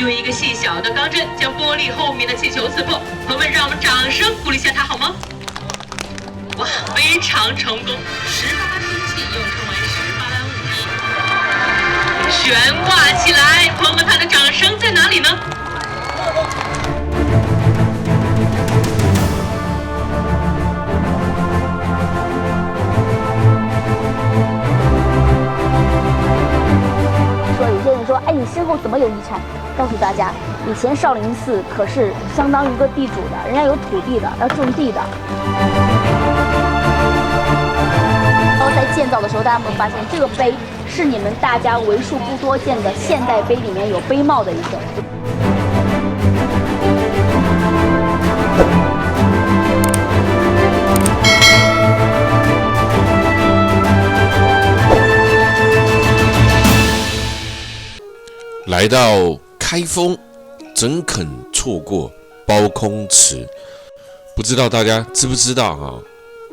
用一个细小的钢针将玻璃后面的气球刺破。朋友们，让我们掌声鼓励一下他好吗？哇，非常成功！18星系又称为18般武艺，悬挂起来。朋友们，他的掌声在哪里呢？有些人说，哎，你身后怎么有遗产？告诉大家，以前少林寺可是相当于一个地主的，人家有土地的，要种地的。然后在建造的时候，大家有没有发现，这个碑是你们大家为数不多见的现代碑里面有碑帽的一个。来到开封，怎肯错过包空祠？不知道大家知不知道啊？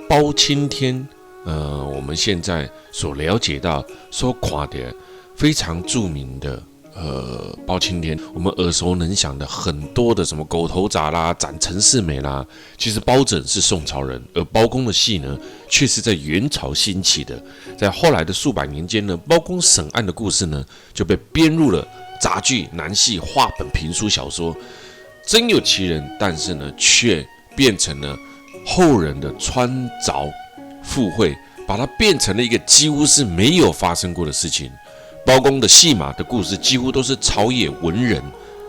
包青天，我们现在所了解到、所看的非常著名的包青天，我们耳熟能详的很多的什么狗头铡啦、斩陈世美啦，其实包拯是宋朝人，而包公的戏呢，却是在元朝兴起的。在后来的数百年间呢，包公审案的故事呢，就被编入了杂剧、南戏、话本、评书、小说，真有其人，但是呢，却变成了后人的穿凿附会，把它变成了一个几乎是没有发生过的事情。包公的戏码的故事，几乎都是朝野文人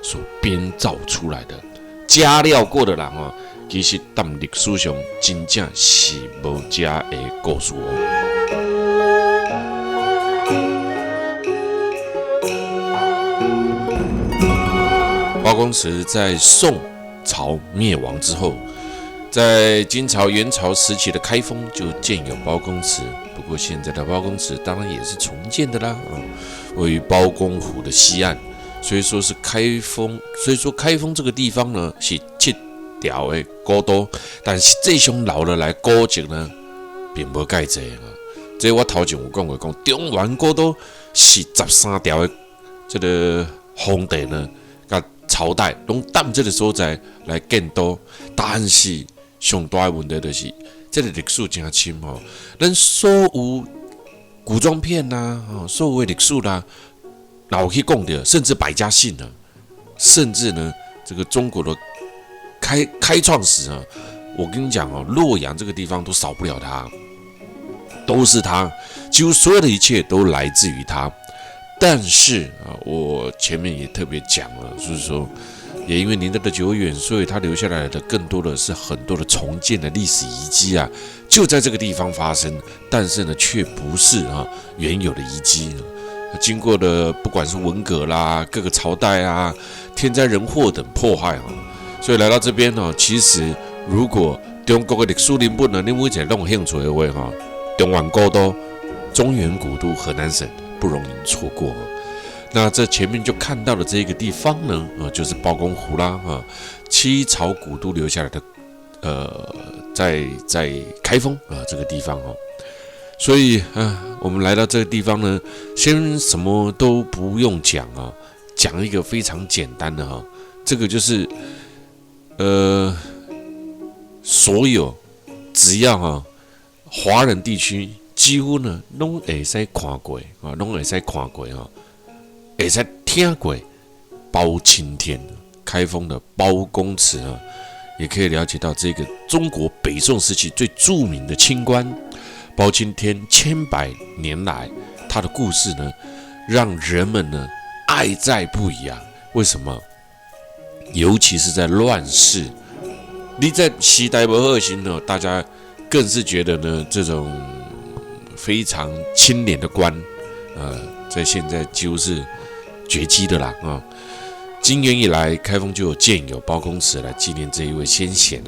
所编造出来的，加料过的人啊，其实在历史上真正是无加的故事哦。包公祠在宋朝灭亡之后，在金朝、元朝时期的开封就建有包公祠。不过现在的包公祠当然也是重建的啦，位于包公湖的西岸。所以说开封这个地方呢是7条的古都，但是这种老的来古迹呢，并无介济啊。这我头前有讲过，中原古都是13条的这个皇帝呢，甲朝代拢踮这个所在来建都，但是上大的问题就是，这个历史真深吼。咱所有古装片啦，所有的历史啦，哪有去讲到，甚至百家姓呢，甚至呢，这个中国的开创史啊，我跟你讲哦，洛阳这个地方都少不了它，都是它，几乎所有的一切都来自于它。但是啊，我前面也特别讲了，就是说，也因为年代的久远，所以它留下来的更多的是很多的重建的历史遗迹啊，就在这个地方发生，但是呢，却不是原有的遗迹。经过的不管是文革啦、各个朝代啊、天灾人祸等迫害啊，所以来到这边呢，其实如果中国的历史人本呢，你每一个都有兴趣的话，中原古都、中原古都河南省不容易错过。那这前面就看到的这个地方呢，就是包公湖啦，7朝古都留下来的，在开封这个地方所以我们来到这个地方呢，先什么都不用讲讲一个非常简单的这个就是所有只要华人地区几乎呢拢会使看过拢会使看过会使听过包青天开封的包公祠也可以了解到这个中国北宋时期最著名的清官包青天千百年来他的故事呢，让人们呢爱在不已啊！为什么？尤其是在乱世，你在时代不好行呢，大家更是觉得呢这种非常清廉的官，在现在几乎是绝迹的啦今元以来，开封就有建有包公祠来纪念这一位先贤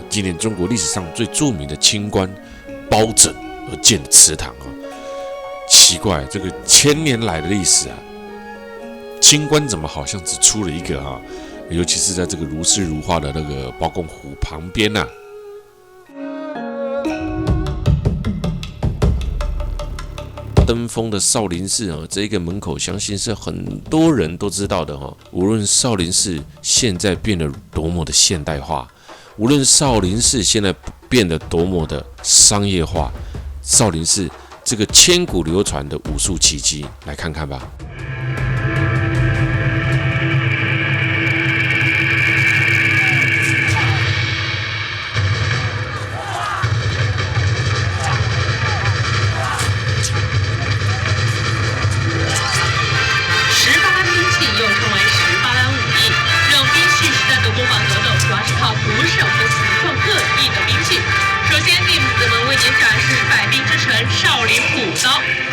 纪念中国历史上最著名的清官包拯而建的祠堂奇怪，这个1000年来的历史清官怎么好像只出了一个尤其是在这个如诗如画的那个包公湖旁边登峰的少林寺啊，这一个门口，相信是很多人都知道的哈。无论少林寺现在变得多么的现代化，无论少林寺现在变得多么的商业化，少林寺这个千古流传的武术奇迹，来看看吧。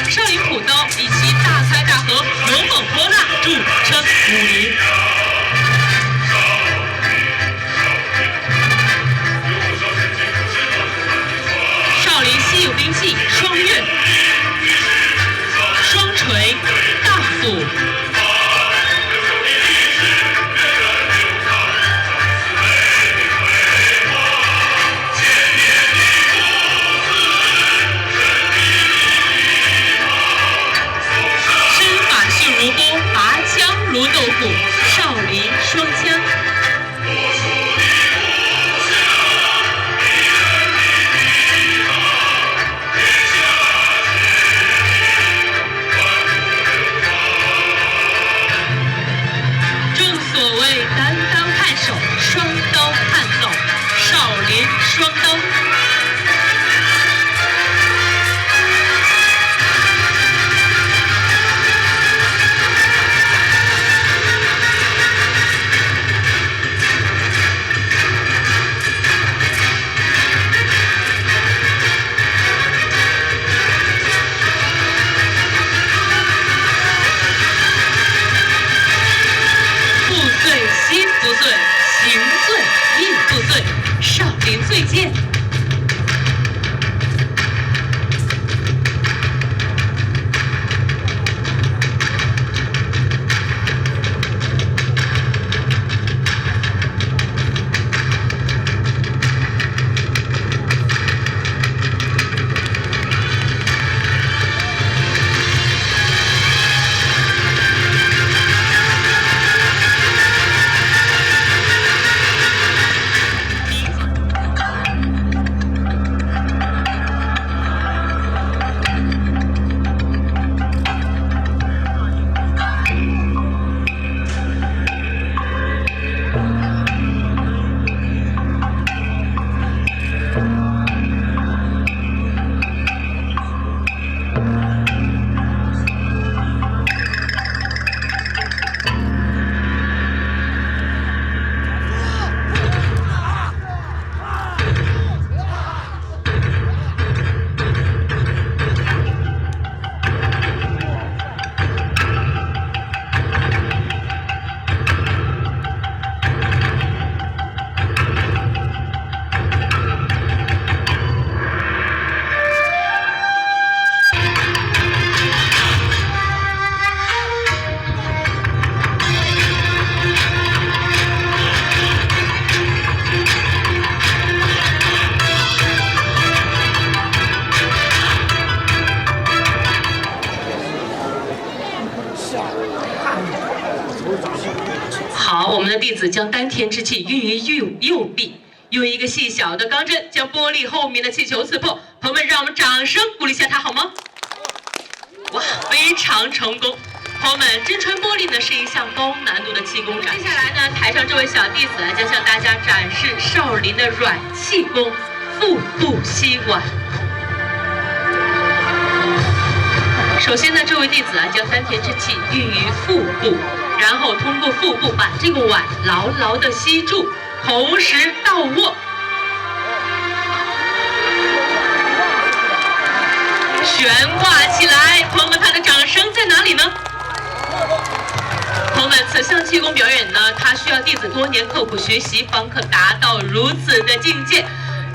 少林朴刀以其大开大合、勇猛泼辣著称武林。少林稀有兵器双刃、双锤、大斧。如豆腐，少林双枪。正所谓单刀看手，双刀看走，少林双刀。少林最剑。好，我们的弟子将丹田之气运于右臂，用一个细小的钢针将玻璃后面的气球刺破。朋友们，让我们掌声鼓励一下他好吗？哇，非常成功！朋友们，真穿玻璃呢是一项高难度的气功展。接下来呢，台上这位小弟子将向大家展示少林的软气功——腹部吸碗。首先呢，这位弟子将丹田之气运于腹部，然后通过腹部把这个碗牢牢地吸住，同时倒握。悬挂起来，朋友们，他的掌声在哪里呢？朋友们，此项气功表演呢，它需要弟子多年刻苦学习，方可达到如此的境界。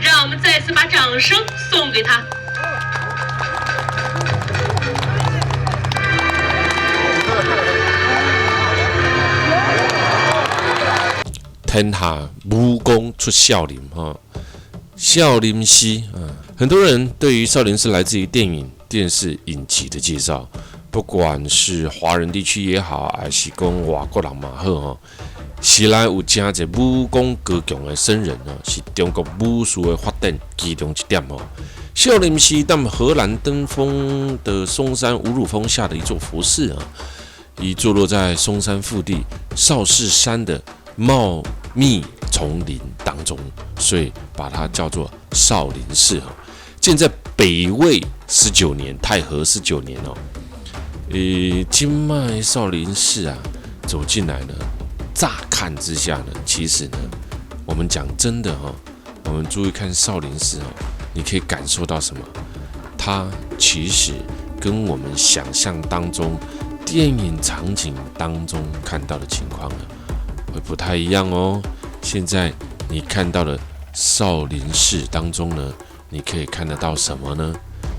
让我们再次把掌声送给他。天下武功出少林哈，少林寺啊，很多人对于少林寺来自于电影《电视影集的介绍，不管是华人地区也好，还是讲外国人嘛好吼，是来有真侪武功高强的僧人哦，是中国武术的发展其中一点哦。少林是在荷兰登峰的嵩山五乳峰下的一座佛寺啊，已坐落在嵩山腹地少室山的茂密丛林当中，所以把它叫做少林寺啊。建在北魏19年，太和19年哦。今麦少林寺啊，走进来呢，乍看之下呢，其实呢，我们讲真的哈，我们注意看少林寺哦。你可以感受到什么？它其实跟我们想象当中、电影场景当中看到的情况呢，会不太一样哦。现在你看到的少林寺当中呢，你可以看得到什么呢？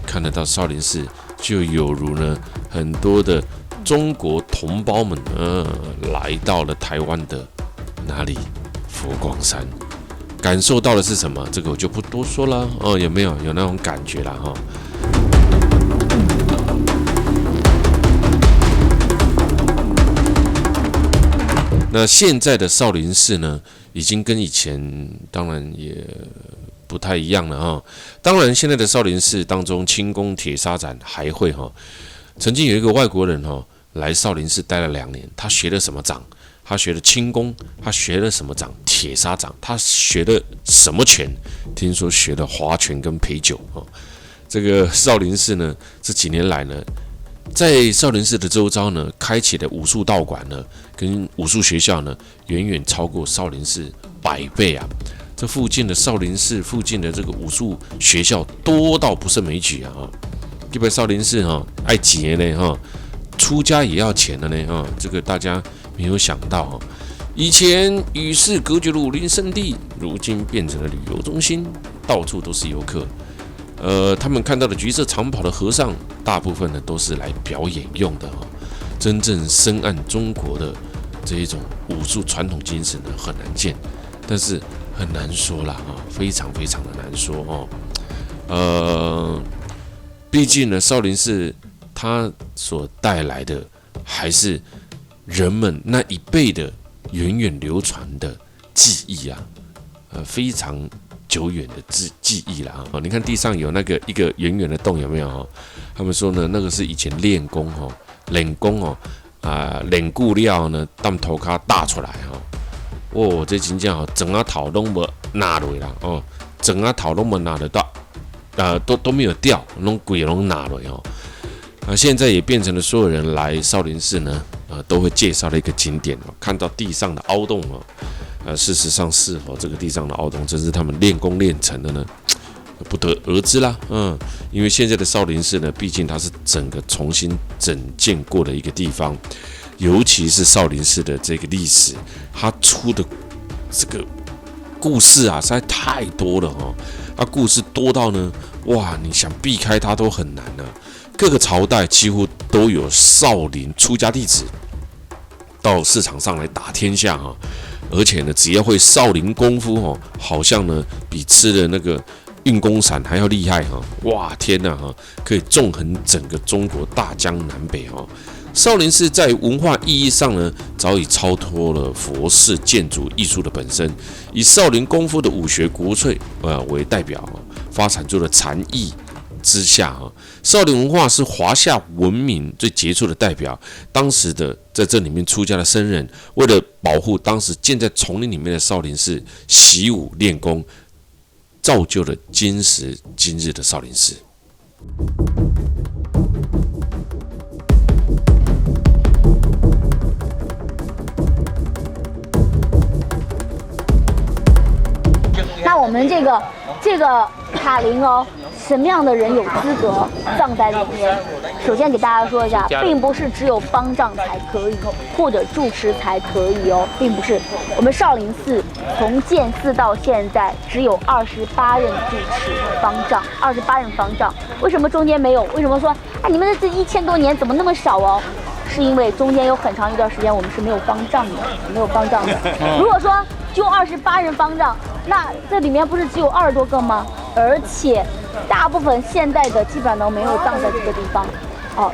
看得到少林寺，就有如呢很多的中国同胞们来到了台湾的哪里？佛光山。感受到的是什么？这个我就不多说了哦。有没有那种感觉啦？哈。那现在的少林寺呢，已经跟以前当然也不太一样了哈。当然，现在的少林寺当中，轻功、铁砂掌还会哈。曾经有一个外国人哈来少林寺待了2年，他学了什么掌？他学了轻功，他学了什么掌？铁砂掌。他学了什么拳？听说学了划拳跟陪酒哦。这个少林寺呢，这几年来呢，在少林寺的周遭呢，开启的武术道馆呢，跟武术学校呢，远远超过少林寺100倍啊！这附近的少林寺附近的这个武术学校多到不胜枚举啊！基本少林寺哈，爱钱呢哈，出家也要钱的呢哈，这个大家没有想到哈。以前与世隔绝的武林圣地，如今变成了旅游中心，到处都是游客。他们看到的橘色长袍的和尚，大部分呢都是来表演用的哈。真正深谙中国的这一种武术传统精神呢，很难见，但是很难说啦哈，非常非常的难说哦。毕竟呢，少林寺它所带来的还是人们那一辈的源远流传的记忆啊，非常久远的记忆啦。你看地上有那个一个圆圆的洞，有没有？他们说呢，那个是以前练功练骨料呢，当头壳打出来这真正整个头都没拿落啦整个头都没拿得到，都没有掉，弄鬼拢拿落现在也变成了所有人来少林寺呢，都会介绍的一个景点看到地上的凹洞事实上是否这个地上的凹洞真是他们练功练成的呢？不得而知啦。因为现在的少林寺呢，毕竟它是整个重新整建过的一个地方，尤其是少林寺的这个历史，它出的这个故事啊，实在太多了它故事多到呢，哇，你想避开它都很难啊。各个朝代几乎都有少林出家弟子到市场上来打天下而且呢，只要会少林功夫好像呢比吃的那个运功散还要厉害哇天哪可以纵横整个中国大江南北少林寺在文化意义上呢，早已超脱了佛寺建筑艺术的本身，以少林功夫的武学国粹为代表发展出了禅意之下少林文化是华夏文明最杰出的代表。当时的在这里面出家的僧人，为了保护当时建在丛林里面的少林寺，习武练功，造就了今时今日的少林寺。那我们这个塔林什么样的人有资格葬在里面？首先给大家说一下，并不是只有方丈才可以，或者住持才可以并不是。我们少林寺从建寺到现在，只有28任住持方丈，28任方丈。为什么中间没有？为什么说你们这1000多年怎么那么少是因为中间有很长一段时间我们是没有方丈的，如果说就28任方丈，那这里面不是只有20多个吗？而且大部分现代的基本上都没有葬在这个地方。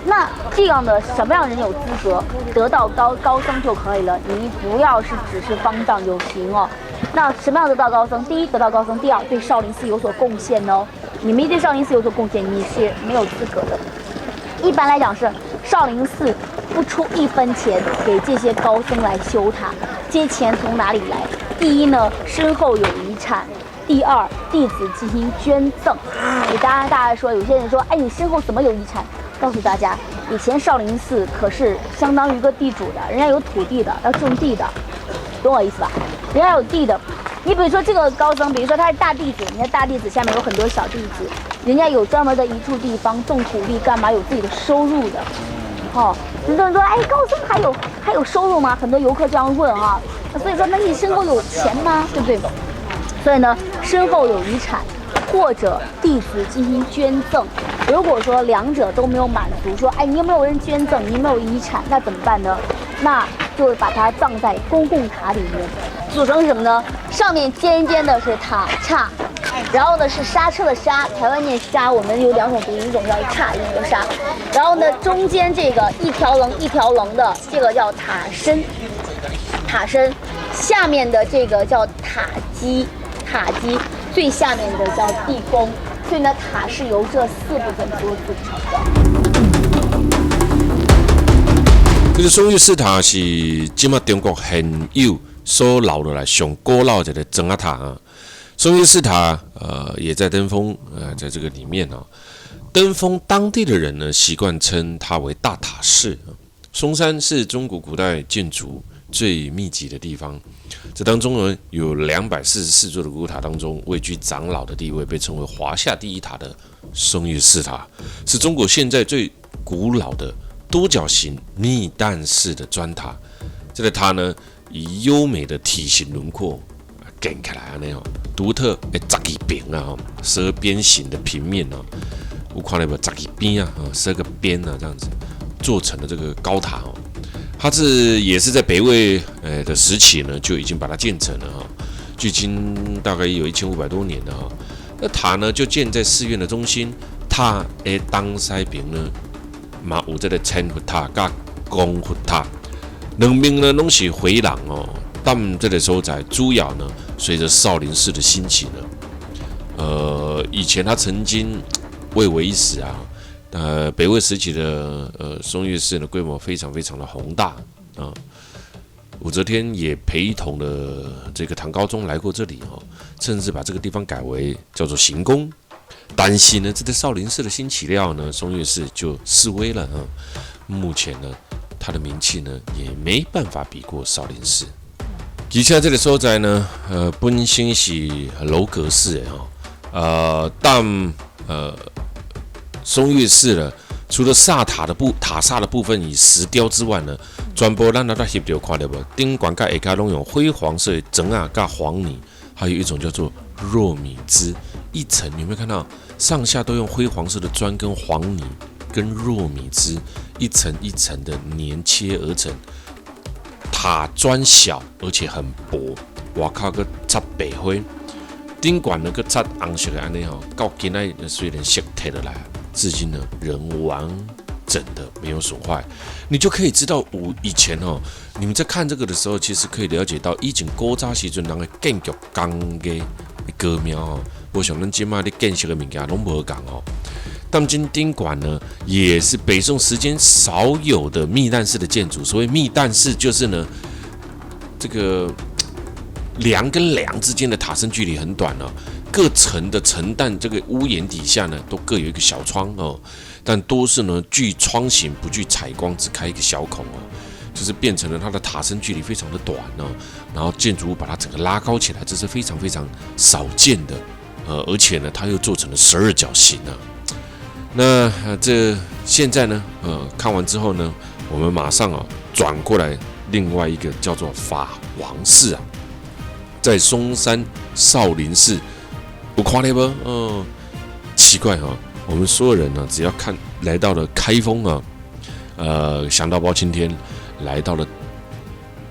那这样的什么样的人有资格得到高僧就可以了？你不要是只是方丈就行哦。那什么样得到高僧？第一，得到高僧；第二，对少林寺有所贡献哦。你没对少林寺有所贡献，你是没有资格的。一般来讲是少林寺不出1分钱给这些高僧来修塔，这些钱从哪里来？第一呢，身后有遗产；第二，弟子进行捐赠。大家说，有些人说，哎，你身后怎么有遗产？告诉大家，以前少林寺可是相当于一个地主的，人家有土地的，要种地的，懂我意思吧？人家有地的。你比如说这个高僧，比如说他是大弟子，人家大弟子下面有很多小弟子，人家有专门的一处地方种土地，干嘛有自己的收入的。很多人说，哎，高僧还有收入吗？很多游客这样问啊。所以说，那你身后有钱吗？对不对？所以呢，身后有遗产，或者弟子进行捐赠。如果说两者都没有满足，说，哎，你有没有人捐赠？你有没有遗产？那怎么办呢？那就把它葬在公共塔里面，组成什么呢？上面尖尖的是塔刹，然后呢是刹车的刹，台湾念刹，我们有2种读音，一种叫刹，一种叫刹。然后呢，中间这个一条棱的，这个叫塔身，下面的这个叫塔基，最下面的叫地宫。所以呢，塔是由这4部分所组成的。这个松岳寺塔是今麦中国很有所留落来上古老的砖仔塔啊。松岳寺塔也在登封在这个里面啊。登封当地的人呢，习惯称它为大塔寺。松山是中国古代建筑最密集的地方，这当中呢有244座的古塔当中，位居长老的地位，被称为华夏第一塔的松岳寺塔，是中国现在最古老的多角形密弹式的砖塔。这个塔呢，以优美的体型轮廓建起来那样，独特的12边啊，12边形的平面啊，我看到没？12边啊，12个边啊，这样子做成的这个高塔哦。它也是在北魏的时期呢，就已经把它建成了哈，距今大概有1500多年了哈。那塔呢就建在寺院的中心，塔的东西边呢，嘛有这个千佛塔甲公佛塔，两边呢拢是回廊哦。但这个所在主要呢，随着少林寺的兴起呢，以前它曾经蔚为一时啊。北魏时期的松岳寺的规模非常非常的宏大啊。武则天也陪同了这个唐高宗来过这里哦，甚至把这个地方改为叫做行宫。担心呢，这个少林寺的兴起了呢，松岳寺就式微了啊。目前呢，它的名气呢也没办法比过少林寺。而且这个所在呢，本身是楼阁式的哈，但松岳寺呢，除了塔刹的部分以石雕之外呢，全部咱那翕到看到无？顶管甲下骹拢用灰黄色的砖啊，甲黄泥，还有一种叫做糯米汁，一层你有没有看到？上下都用灰黄色的砖跟黄泥跟糯米汁，一层一层的粘切而成。塔砖小而且很薄，外口个擦白灰，顶管呢个擦红色的安尼吼，到今仔虽然色褪了来。至今呢，仍完整的没有损坏，你就可以知道以前哦，你们在看这个的时候，其实可以了解到以前古早时阵人的建筑工艺高妙哦。我想咱今麦的建设的物件拢无共哦。但今顶馆呢，也是北宋时间少有的密弹式的建筑。所谓密弹式，就是呢，这个梁跟梁之间的塔身距离很短哦。各层的承担这个屋檐底下呢，都各有一个小窗哦，但都是呢具窗形不具采光，只开一个小孔哦，就是变成了它的塔身距离非常的短哦，然后建筑物把它整个拉高起来，这是非常非常少见的，而且呢它又做成了12角形啊。那这现在呢，看完之后呢，我们马上转过来另外一个叫做法王寺啊，在松山少林寺。有看到不？奇怪哈，我们所有人呢，只要来到了开封啊，想到包青天，来到了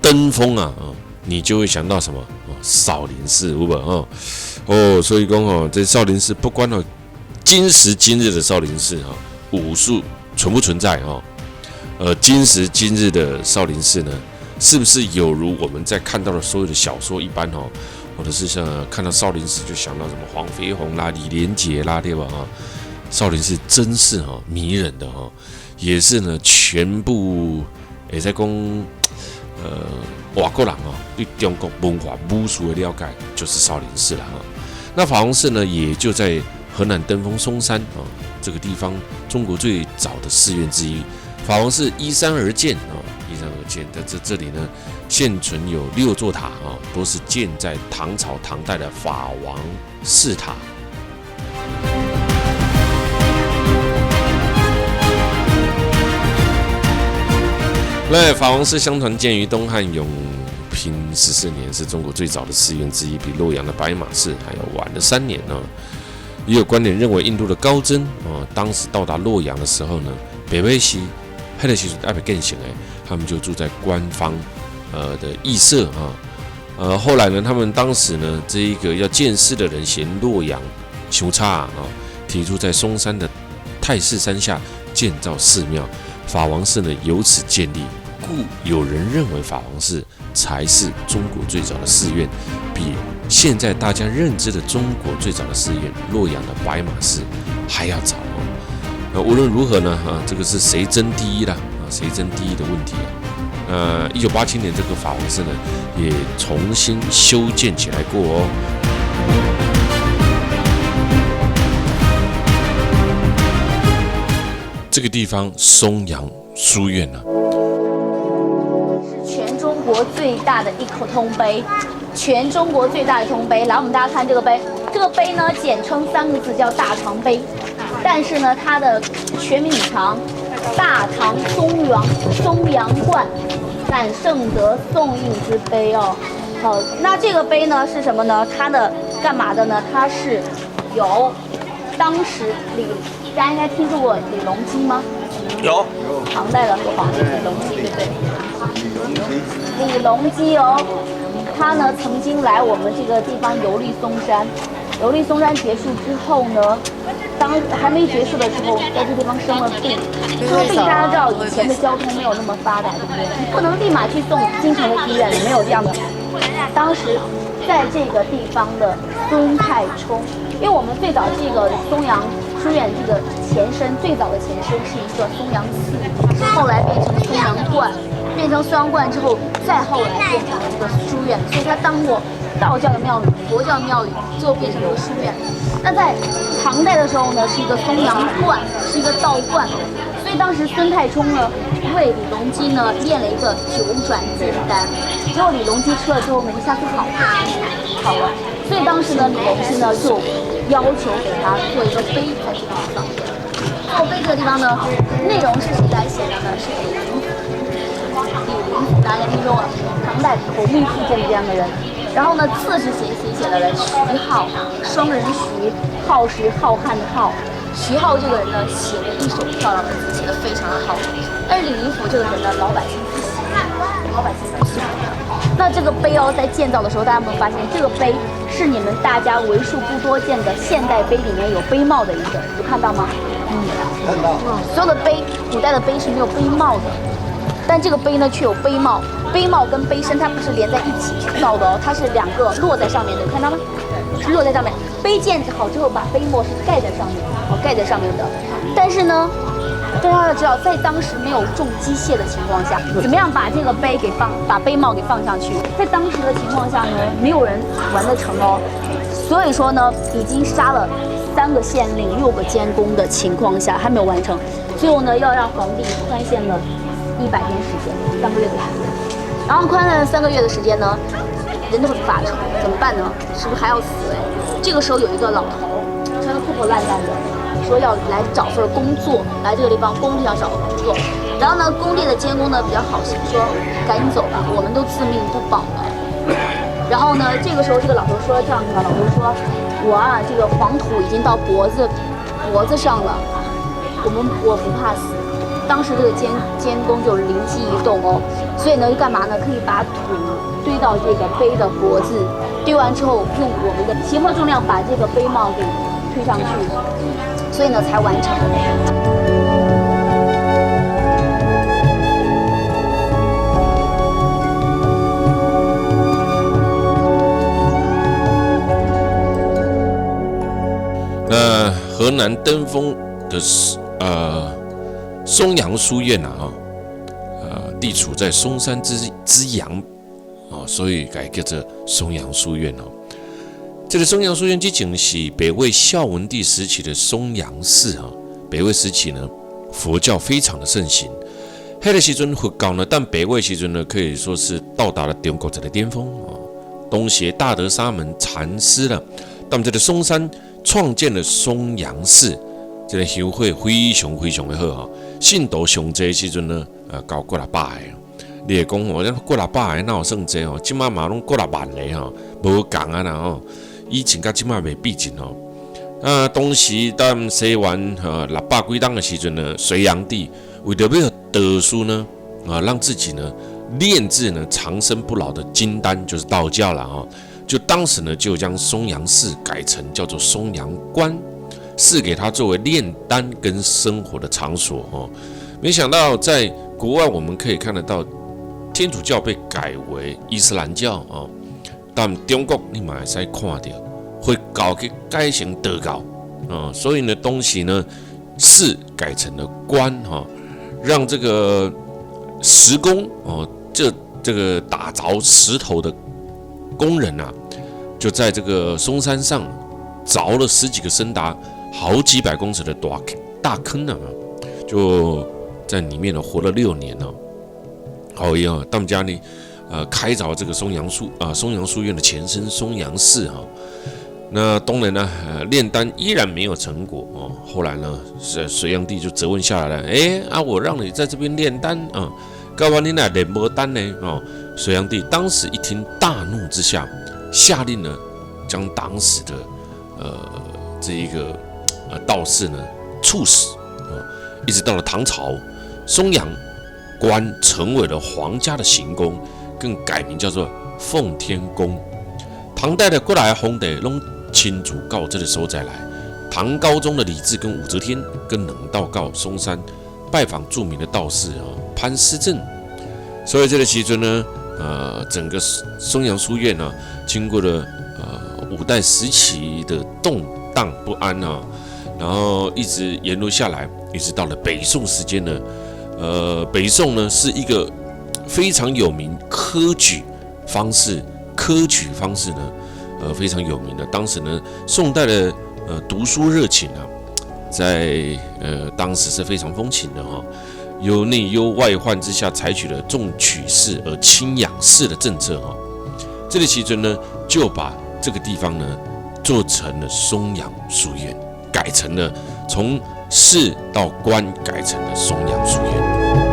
登封啊，你就会想到什么？少林寺，有无？所以讲这少林寺不管今时今日的少林寺哈，武术存不存在哈？今时今日的少林寺呢，是不是有如我们在看到的所有的小说一般哈？或者是像看到少林寺就想到什么黄飞鸿啦、李连杰啦，对吧？哈，少林寺真是哈迷人的哈，也是呢全部也在讲外国人哦对中国文化武术的了解就是少林寺了哈。那法王寺呢，也就在河南登封嵩山啊这个地方，中国最早的寺院之一。法王寺依山而建啊，依山而建的这里呢，现存有6座塔啊，都是建在唐朝唐代的法王寺塔。那法王寺相传建于东汉永平14年，是中国最早的寺院之一，比洛阳的白马寺还要晚了3年呢。也有观点认为，印度的高僧当时到达洛阳的时候呢，北魏时黑的其实代表更显他们就住在官方的驿舍啊。后来呢，他们当时呢，这一个要建寺的人嫌洛阳凶差啊，提出在嵩山的太室山下建造寺庙，法王寺呢由此建立。故有人认为法王寺才是中国最早的寺院，比现在大家认知的中国最早的寺院洛阳的白马寺还要早无论如何呢，这个是谁争第一啦？谁争第一的问题1987年这个法王寺呢也重新修建起来过哦。这个地方松阳书院呢，是全中国最大的一口通碑，全中国最大的通碑。来，我们大家看这个碑，这个碑呢简称3个字叫大唐碑，但是呢它的全名很长，大唐松阳观感圣德宋印之碑哦。好，那这个碑呢是什么呢？它的干嘛的呢？它是有当时大家应该听说过李隆基吗？有，唐代的皇帝李隆基，对不对？李隆基哦，他呢曾经来我们这个地方游历嵩山，游历嵩山结束之后呢，当还没结束的时候，在这地方生了病。生了病，大家知道以前的交通没有那么发达，对不对？你不能立马去送京城的医院的，没有这样的。当时在这个地方的孙太冲，因为我们最早这个松阳书院这个前身，最早的前身是一个松阳寺，后来变成松阳观，变成松阳观之后，再后来变成了一个书院，所以它当过道教的庙宇、佛教的庙宇，最后变成一个书院。那在唐代的时候呢，是一个松阳观，是一个道观，所以当时孙太冲呢为李隆基呢炼了一个9转剑丹，结果李隆基吃了之后呢，一下子好了，所以当时呢，李隆基呢就要求给他做一个碑在这个地方。做碑这个地方呢，内容是谁来写的呢？是李林甫，大家听说过唐代口蜜腹剑这样的人。然后呢，字是谁写的呢？徐浩，双人徐，浩是浩瀚的浩。徐浩这个人呢，写了一手漂亮的字，写得非常的好。但是李林甫这个人呢，老百姓不喜欢，那这个碑哦，在建造的时候，大家有没有发现，这个碑是你们大家为数不多见的现代碑里面有碑帽的一个，有看到吗？看到。所有的碑，古代的碑是没有碑帽的。但这个碑呢却有碑帽，碑帽跟碑身它不是连在一起造的哦，它是2个落在上面的，看到吗？是落在上面。碑建好之后，把碑帽是盖在上面，盖在上面的。但是呢，大家要知道，在当时没有重机械的情况下，怎么样把这个碑把碑帽给放上去？在当时的情况下呢，没有人完得成哦。所以说呢，已经杀了3个县令、6个监工的情况下，还没有完成。最后呢，要让皇帝宽限了100天时间，3个月的时间。然后宽了3个月的时间呢，人都是发愁，怎么办呢？是不是还要死？这个时候有一个老头，穿得破破烂烂的，说要来找份工作，来这个地方工地上找工作。然后呢，工地的监工呢比较好心，说赶紧走吧，我们都自命不保了。然后呢，这个时候这个老头说这样子吧，老头说，我啊，这个黄土已经到脖子上了，我不怕死。当时这个监工就灵机一动哦，所以呢就干嘛呢？可以把土堆到这个碑的脖子，堆完之后用我们的胁迫重量把这个碑帽给推上去，所以呢才完成的。那河南登封的松阳书院地处在松山之阳所以改叫做松阳书院这个松阳书院之前是北魏孝文帝时期的松阳寺北魏时期呢，佛教非常的盛行。那个时阵佛教呢，但北魏时阵呢，可以说是到达了中国的巅峰东协大德沙门禅师了，但这个松山创建了松阳寺，这个修会非常的好信徒上济的时阵呢，到过600个。你会讲咱过600个哪有算济即马嘛拢过6万个无共啊啦以前甲即马袂比劲当时当西元600几当的时阵呢，隋炀帝为了要得书呢让自己呢炼制呢长生不老的金丹，就是道教了就当时呢就将松阳寺改成叫做松阳观，赐给他作为炼丹跟生活的场所没想到在国外我们可以看得到，天主教被改为伊斯兰教但中国你嘛会使看到，会搞去改成道教所以呢，东西呢寺改成了观让这个石工这个打凿石头的工人就在这个松山上凿了10几个深达好几百公尺的大坑就在里面活了6年他们家呢开凿这个松阳书院的前身松阳寺那当然呢炼丹依然没有成果后来呢隋炀帝就责问下来了，我让你在这边炼丹干嘛你那炼不丹呢隋炀帝当时一听大怒之下，下令呢将当时的这一个道士呢处死一直到了唐朝，松阳观成为了皇家的行宫，更改名叫做奉天宫。唐代的过来皇帝拢亲自到这个所在来，唐高宗的李治跟武则天跟冷道到松山拜访著名的道士潘思正，所以这个时阵呢，整个松阳书院经过了5代时期的动荡不安然后一直沿路下来，一直到了北宋时间呢。北宋呢是一个非常有名科举方式呢，非常有名的。当时呢，宋代的读书热情在当时是非常风行的由内忧外患之下，采取了重取士而轻养士的政策这里其中呢，就把这个地方呢做成了松阳书院，改成了从士到官改成了松阳书院。